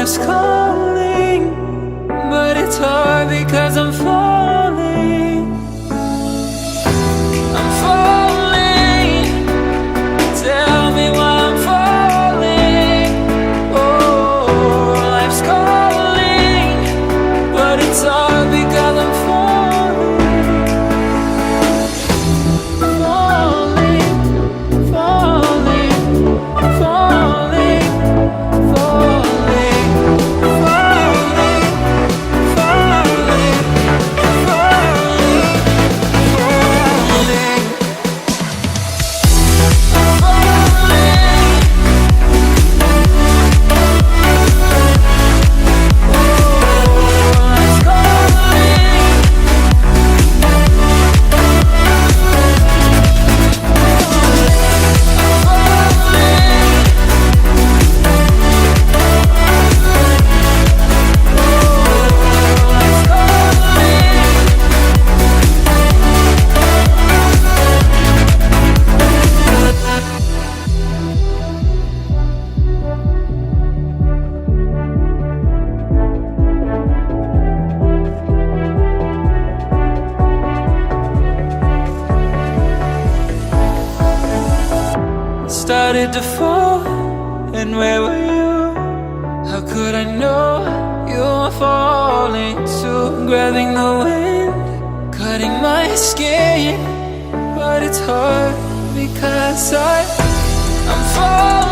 life's calling, but it's hard because I'm falling. I'm falling. Tell me why I'm falling. Oh, life's calling, but it's hard because I'm falling. Falling, falling, falling, falling, falling, falling, falling, started to fall, and where were you? How could I know you were falling too? Grabbing the wind, cutting my skin, but it's hard because I'm falling.